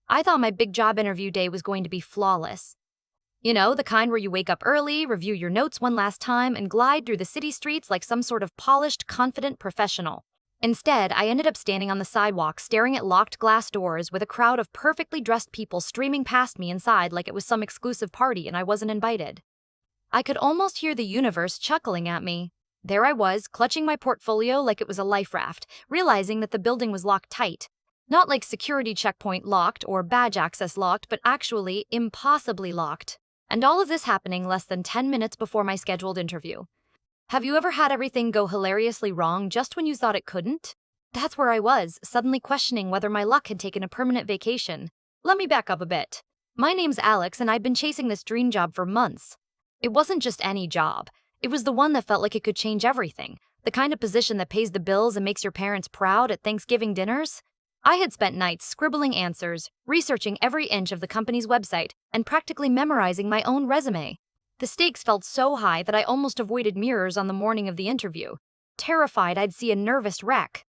I thought my big job interview day was going to be flawless. You know, the kind where you wake up early, review your notes one last time, and glide through the city streets like some sort of polished, confident professional. Instead, I ended up standing on the sidewalk staring at locked glass doors with a crowd of perfectly dressed people streaming past me inside like it was some exclusive party and I wasn't invited. I could almost hear the universe chuckling at me. There I was, clutching my portfolio like it was a life raft, realizing that the building was locked tight. Not like security checkpoint locked or badge access locked, but actually impossibly locked. And all of this happening less than 10 minutes before my scheduled interview. Have you ever had everything go hilariously wrong just when you thought it couldn't? That's where I was, suddenly questioning whether my luck had taken a permanent vacation. Let me back up a bit. My name's Alex, and I'd been chasing this dream job for months. It wasn't just any job. It was the one that felt like it could change everything. The kind of position that pays the bills and makes your parents proud at Thanksgiving dinners. I had spent nights scribbling answers, researching every inch of the company's website, and practically memorizing my own resume. The stakes felt so high that I almost avoided mirrors on the morning of the interview, terrified I'd see a nervous wreck.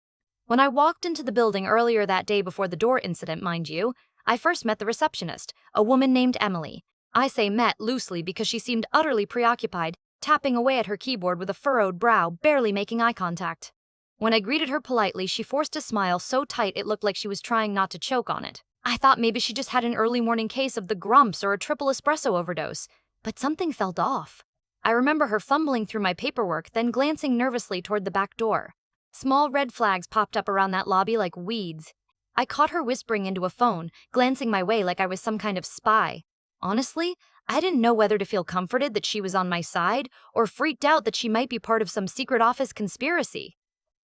When I walked into the building earlier that day before the door incident, mind you, I first met the receptionist, a woman named Emily. I say met loosely because she seemed utterly preoccupied, tapping away at her keyboard with a furrowed brow, barely making eye contact. When I greeted her politely, she forced a smile so tight it looked like she was trying not to choke on it. I thought maybe she just had an early morning case of the grumps or a triple espresso overdose, but something felt off. I remember her fumbling through my paperwork, then glancing nervously toward the back door. Small red flags popped up around that lobby like weeds. I caught her whispering into a phone, glancing my way like I was some kind of spy. Honestly, I didn't know whether to feel comforted that she was on my side or freaked out that she might be part of some secret office conspiracy.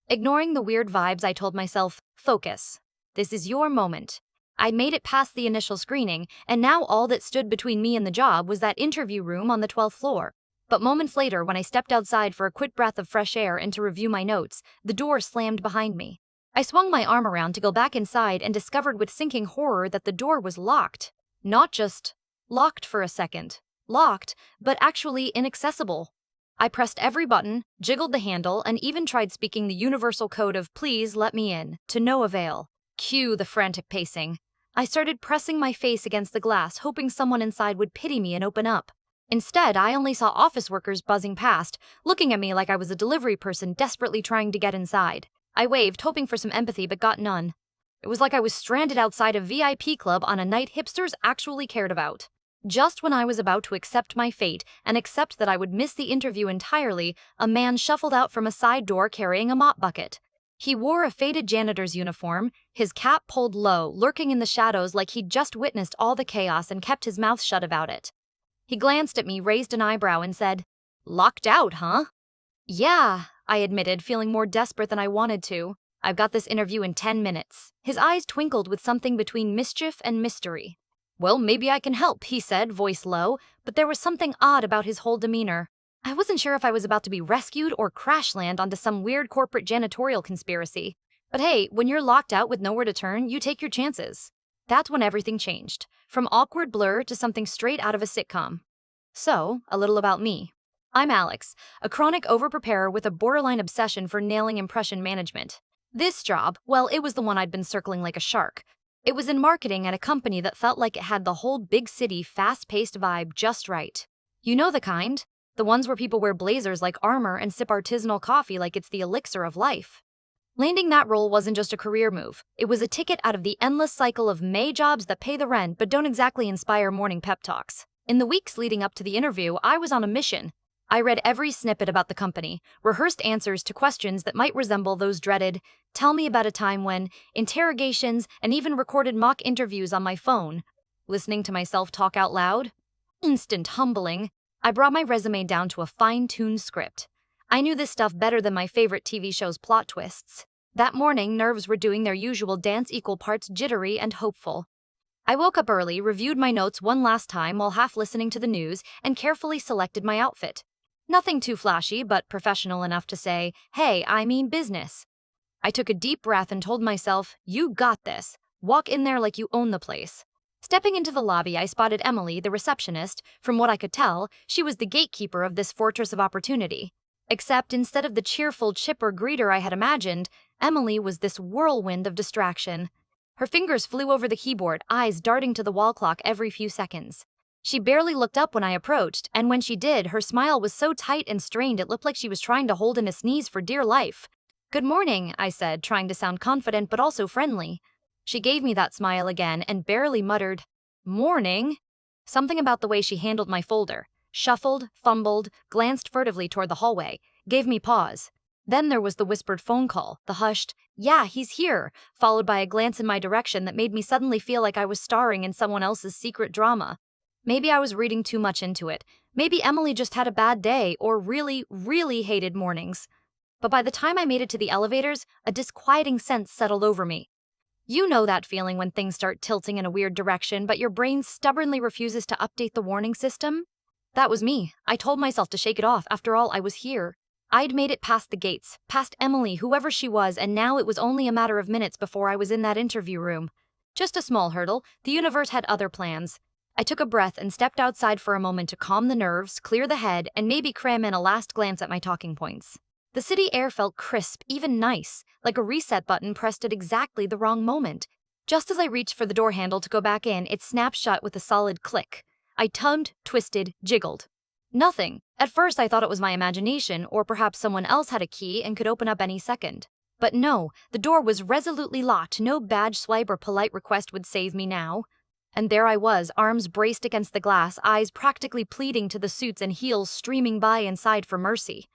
Ignoring the weird vibes, I told myself, focus. This is your moment. I made it past the initial screening, and now all that stood between me and the job was that interview room on the 12th floor. But moments later, when I stepped outside for a quick breath of fresh air and to review my notes, the door slammed behind me. I swung my arm around to go back inside and discovered with sinking horror that the door was locked. Not just locked for a second. Locked, but actually inaccessible. I pressed every button, jiggled the handle, and even tried speaking the universal code of "please let me in," to no avail. Cue the frantic pacing. I started pressing my face against the glass, hoping someone inside would pity me and open up. Instead, I only saw office workers buzzing past, looking at me like I was a delivery person desperately trying to get inside. I waved, hoping for some empathy, but got none. It was like I was stranded outside a VIP club on a night hipsters actually cared about. Just when I was about to accept my fate and accept that I would miss the interview entirely, a man shuffled out from a side door carrying a mop bucket. He wore a faded janitor's uniform, his cap pulled low, lurking in the shadows like he'd just witnessed all the chaos and kept his mouth shut about it. He glanced at me, raised an eyebrow, and said, "Locked out, huh?" "Yeah," I admitted, feeling more desperate than I wanted to. "I've got this interview in 10 minutes. His eyes twinkled with something between mischief and mystery. "Well, maybe I can help," he said, voice low, but there was something odd about his whole demeanor. I wasn't sure if I was about to be rescued or crash land onto some weird corporate janitorial conspiracy. But hey, when you're locked out with nowhere to turn, you take your chances. That's when everything changed, from awkward blur to something straight out of a sitcom. So, a little about me. I'm Alex, a chronic overpreparer with a borderline obsession for nailing impression management. This job, well, it was the one I'd been circling like a shark. It was in marketing at a company that felt like it had the whole big city, fast-paced vibe just right. You know the kind? The ones where people wear blazers like armor and sip artisanal coffee like it's the elixir of life. Landing that role wasn't just a career move. It was a ticket out of the endless cycle of May jobs that pay the rent but don't exactly inspire morning pep talks. In the weeks leading up to the interview, I was on a mission. I read every snippet about the company, rehearsed answers to questions that might resemble those dreaded "tell me about a time when" interrogations, and even recorded mock interviews on my phone. Listening to myself talk out loud? Instant humbling. I brought my resume down to a fine-tuned script. I knew this stuff better than my favorite TV show's plot twists. That morning, nerves were doing their usual dance, equal parts jittery and hopeful. I woke up early, reviewed my notes one last time while half listening to the news, and carefully selected my outfit. Nothing too flashy, but professional enough to say, "Hey, I mean business." I took a deep breath and told myself, "You got this. Walk in there like you own the place." Stepping into the lobby, I spotted Emily, the receptionist. From what I could tell, she was the gatekeeper of this fortress of opportunity. Except instead of the cheerful, chipper greeter I had imagined, Emily was this whirlwind of distraction. Her fingers flew over the keyboard, eyes darting to the wall clock every few seconds. She barely looked up when I approached, and when she did, her smile was so tight and strained it looked like she was trying to hold in a sneeze for dear life. "Good morning," I said, trying to sound confident but also friendly. She gave me that smile again and barely muttered, "Morning?" Something about the way she handled my folder, shuffled, fumbled, glanced furtively toward the hallway, gave me pause. Then there was the whispered phone call, the hushed, "Yeah, he's here," followed by a glance in my direction that made me suddenly feel like I was starring in someone else's secret drama. Maybe I was reading too much into it. Maybe Emily just had a bad day or really, really hated mornings. But by the time I made it to the elevators, a disquieting sense settled over me. You know that feeling when things start tilting in a weird direction, but your brain stubbornly refuses to update the warning system? That was me. I told myself to shake it off. After all, I was here. I'd made it past the gates, past Emily, whoever she was, and now it was only a matter of minutes before I was in that interview room. Just a small hurdle. The universe had other plans. I took a breath and stepped outside for a moment to calm the nerves, clear the head, and maybe cram in a last glance at my talking points. The city air felt crisp, even nice, like a reset button pressed at exactly the wrong moment. Just as I reached for the door handle to go back in, it snapped shut with a solid click. I tugged, twisted, jiggled. Nothing. At first I thought it was my imagination, or perhaps someone else had a key and could open up any second. But no, the door was resolutely locked. No badge swipe or polite request would save me now. And there I was, arms braced against the glass, eyes practically pleading to the suits and heels streaming by inside for mercy.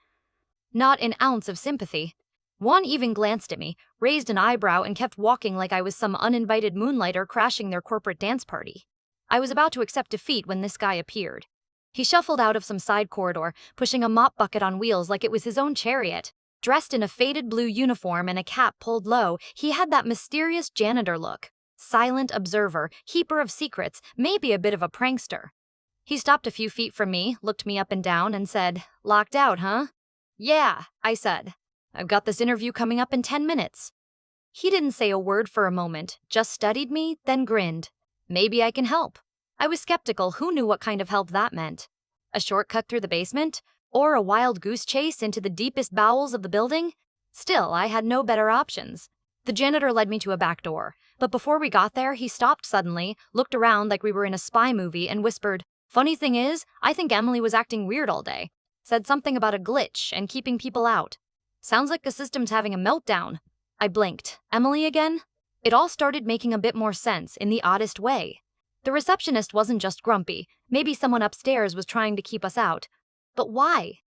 Not an ounce of sympathy. One even glanced at me, raised an eyebrow, and kept walking like I was some uninvited moonlighter crashing their corporate dance party. I was about to accept defeat when this guy appeared. He shuffled out of some side corridor, pushing a mop bucket on wheels like it was his own chariot. Dressed in a faded blue uniform and a cap pulled low, he had that mysterious janitor look. Silent observer, keeper of secrets, maybe a bit of a prankster. He stopped a few feet from me, looked me up and down, and said, "Locked out, huh?" "Yeah," I said. "I've got this interview coming up in 10 minutes. He didn't say a word for a moment, just studied me, then grinned. Maybe I can help. I was skeptical. Who knew what kind of help that meant? A shortcut through the basement? Or a wild goose chase into the deepest bowels of the building? Still, I had no better options. The janitor led me to a back door, but before we got there, he stopped suddenly, looked around like we were in a spy movie, and whispered, "Funny thing is, I think Emily was acting weird all day. Said something about a glitch and keeping people out. Sounds like the system's having a meltdown." I blinked. Emily again? It all started making a bit more sense in the oddest way. The receptionist wasn't just grumpy. Maybe someone upstairs was trying to keep us out. But why?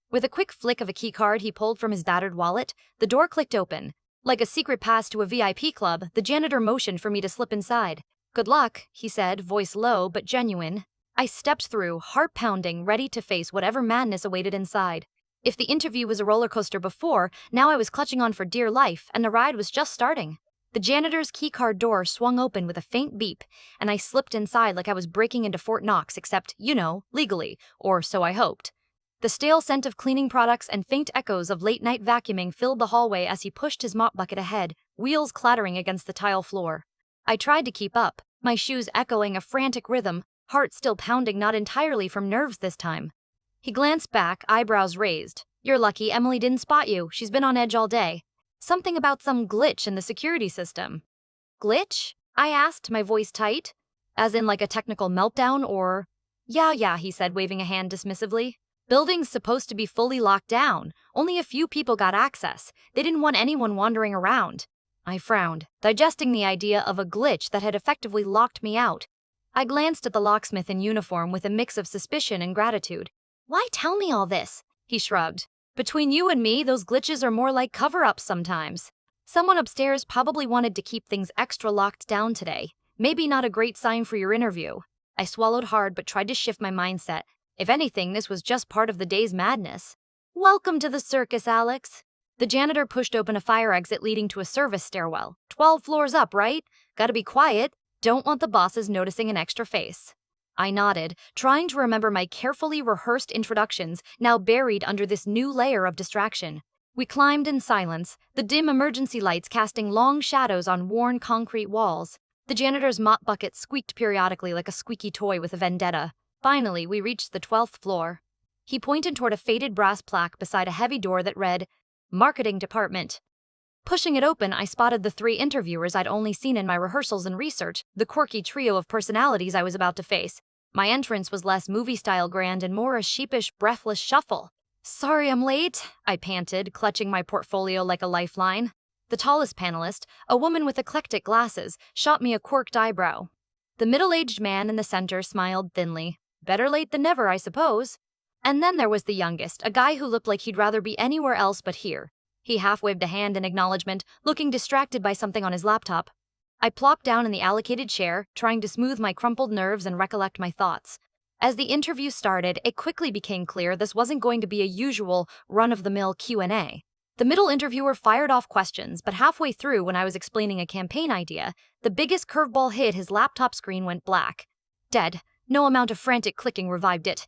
With a quick flick of a keycard he pulled from his battered wallet, the door clicked open. Like a secret pass to a VIP club, the janitor motioned for me to slip inside. "Good luck," he said, voice low but genuine. I stepped through, heart pounding, ready to face whatever madness awaited inside. If the interview was a roller coaster before, now I was clutching on for dear life, and the ride was just starting. The janitor's keycard door swung open with a faint beep, and I slipped inside like I was breaking into Fort Knox, except, legally, or so I hoped. The stale scent of cleaning products and faint echoes of late-night vacuuming filled the hallway as he pushed his mop bucket ahead, wheels clattering against the tile floor. I tried to keep up, my shoes echoing a frantic rhythm, heart still pounding not entirely from nerves this time. He glanced back, eyebrows raised. "You're lucky Emily didn't spot you. She's been on edge all day. Something about some glitch in the security system." "Glitch?" I asked, my voice tight. "As in like a technical meltdown or—" Yeah, he said, waving a hand dismissively. "Building's supposed to be fully locked down. Only a few people got access. They didn't want anyone wandering around." I frowned, digesting the idea of a glitch that had effectively locked me out. I glanced at the locksmith in uniform with a mix of suspicion and gratitude. "Why tell me all this?" He shrugged. "Between you and me, those glitches are more like cover-ups sometimes. Someone upstairs probably wanted to keep things extra locked down today. Maybe not a great sign for your interview." I swallowed hard but tried to shift my mindset. If anything, this was just part of the day's madness. "Welcome to the circus, Alex." The janitor pushed open a fire exit leading to a service stairwell. 12 floors up, right? Gotta be quiet. Don't want the bosses noticing an extra face. I nodded, trying to remember my carefully rehearsed introductions, now buried under this new layer of distraction. We climbed in silence, the dim emergency lights casting long shadows on worn concrete walls. The janitor's mop bucket squeaked periodically like a squeaky toy with a vendetta. Finally, we reached the 12th floor. He pointed toward a faded brass plaque beside a heavy door that read, "Marketing Department." Pushing it open, I spotted the three interviewers I'd only seen in my rehearsals and research, the quirky trio of personalities I was about to face. My entrance was less movie-style grand and more a sheepish, breathless shuffle. "Sorry I'm late," I panted, clutching my portfolio like a lifeline. The tallest panelist, a woman with eclectic glasses, shot me a quirked eyebrow. The middle-aged man in the center smiled thinly. Better late than never, I suppose. And then there was the youngest, a guy who looked like he'd rather be anywhere else but here. He half-waved a hand in acknowledgement, looking distracted by something on his laptop. I plopped down in the allocated chair, trying to smooth my crumpled nerves and recollect my thoughts. As the interview started, it quickly became clear this wasn't going to be a usual, run-of-the-mill Q&A. The middle interviewer fired off questions, but halfway through, when I was explaining a campaign idea, the biggest curveball hit, his laptop screen went black. Dead. No amount of frantic clicking revived it.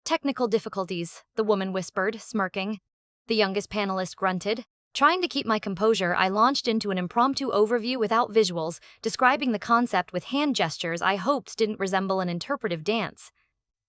"Technical difficulties," the woman whispered, smirking. The youngest panelist grunted. Trying to keep my composure, I launched into an impromptu overview without visuals, describing the concept with hand gestures I hoped didn't resemble an interpretive dance.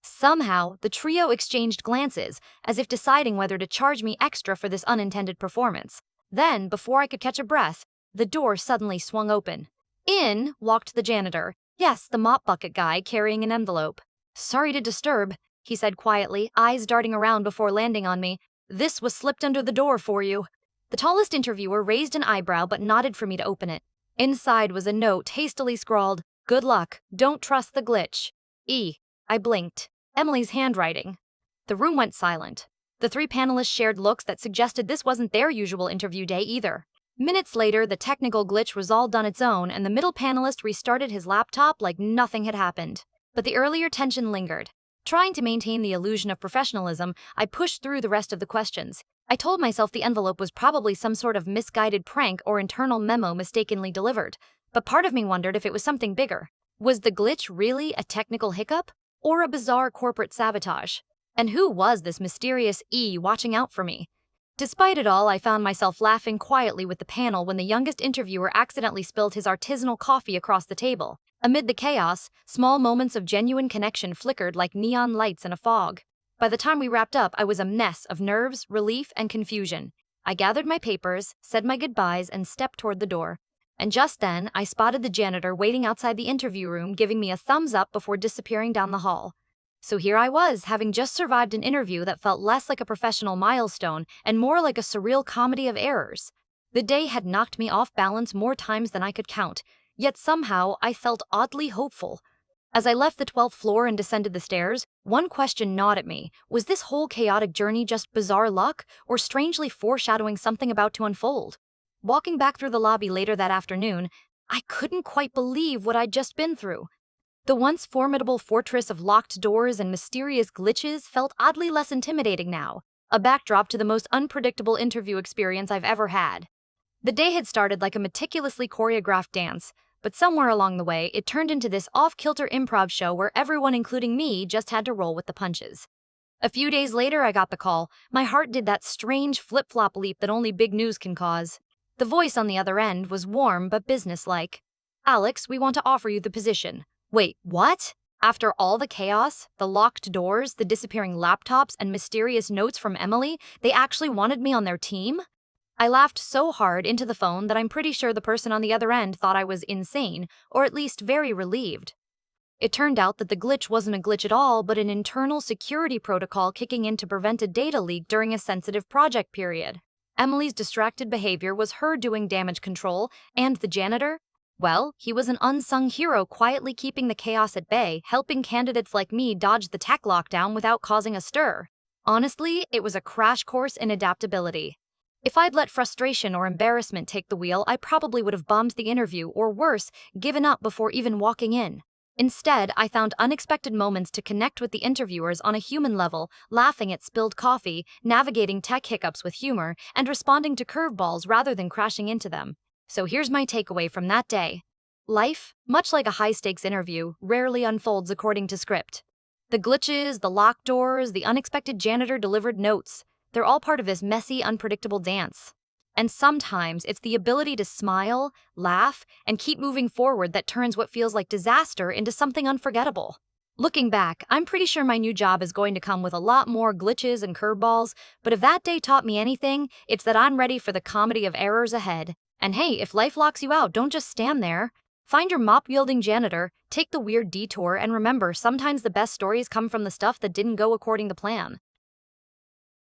Somehow, the trio exchanged glances, as if deciding whether to charge me extra for this unintended performance. Then, before I could catch a breath, the door suddenly swung open. In walked the janitor. Yes, the mop bucket guy carrying an envelope. "Sorry to disturb," he said quietly, eyes darting around before landing on me. "This was slipped under the door for you." The tallest interviewer raised an eyebrow but nodded for me to open it. Inside was a note hastily scrawled, "Good luck, don't trust the glitch. E." I blinked. Emily's handwriting. The room went silent. The three panelists shared looks that suggested this wasn't their usual interview day either. Minutes later, the technical glitch resolved on its own, and the middle panelist restarted his laptop like nothing had happened. But the earlier tension lingered. Trying to maintain the illusion of professionalism, I pushed through the rest of the questions. I told myself the envelope was probably some sort of misguided prank or internal memo mistakenly delivered, but part of me wondered if it was something bigger. Was the glitch really a technical hiccup, or a bizarre corporate sabotage? And who was this mysterious E watching out for me? Despite it all, I found myself laughing quietly with the panel when the youngest interviewer accidentally spilled his artisanal coffee across the table. Amid the chaos, small moments of genuine connection flickered like neon lights in a fog. By the time we wrapped up, I was a mess of nerves, relief, and confusion. I gathered my papers, said my goodbyes, and stepped toward the door. And just then, I spotted the janitor waiting outside the interview room, giving me a thumbs up before disappearing down the hall. So here I was, having just survived an interview that felt less like a professional milestone and more like a surreal comedy of errors. The day had knocked me off balance more times than I could count, yet somehow I felt oddly hopeful. As I left the 12th floor and descended the stairs, one question gnawed at me. Was this whole chaotic journey just bizarre luck, or strangely foreshadowing something about to unfold? Walking back through the lobby later that afternoon, I couldn't quite believe what I'd just been through. The once formidable fortress of locked doors and mysterious glitches felt oddly less intimidating now, a backdrop to the most unpredictable interview experience I've ever had. The day had started like a meticulously choreographed dance, but somewhere along the way, it turned into this off-kilter improv show where everyone, including me, just had to roll with the punches. A few days later, I got the call. My heart did that strange flip-flop leap that only big news can cause. The voice on the other end was warm but businesslike. "Alex, we want to offer you the position." Wait, what? After all the chaos, the locked doors, the disappearing laptops, and mysterious notes from Emily, they actually wanted me on their team? I laughed so hard into the phone that I'm pretty sure the person on the other end thought I was insane, or at least very relieved. It turned out that the glitch wasn't a glitch at all, but an internal security protocol kicking in to prevent a data leak during a sensitive project period. Emily's distracted behavior was her doing damage control, and the janitor? Well, he was an unsung hero quietly keeping the chaos at bay, helping candidates like me dodge the tech lockdown without causing a stir. Honestly, it was a crash course in adaptability. If I'd let frustration or embarrassment take the wheel, I probably would have bombed the interview, or worse, given up before even walking in. Instead, I found unexpected moments to connect with the interviewers on a human level, laughing at spilled coffee, navigating tech hiccups with humor, and responding to curveballs rather than crashing into them. So here's my takeaway from that day. Life, much like a high-stakes interview, rarely unfolds according to script. The glitches, the locked doors, the unexpected janitor-delivered notes, they're all part of this messy, unpredictable dance. And sometimes it's the ability to smile, laugh, and keep moving forward that turns what feels like disaster into something unforgettable. Looking back, I'm pretty sure my new job is going to come with a lot more glitches and curveballs, but if that day taught me anything, it's that I'm ready for the comedy of errors ahead. And hey, if life locks you out, don't just stand there. Find your mop-wielding janitor, take the weird detour, and remember, sometimes the best stories come from the stuff that didn't go according to plan.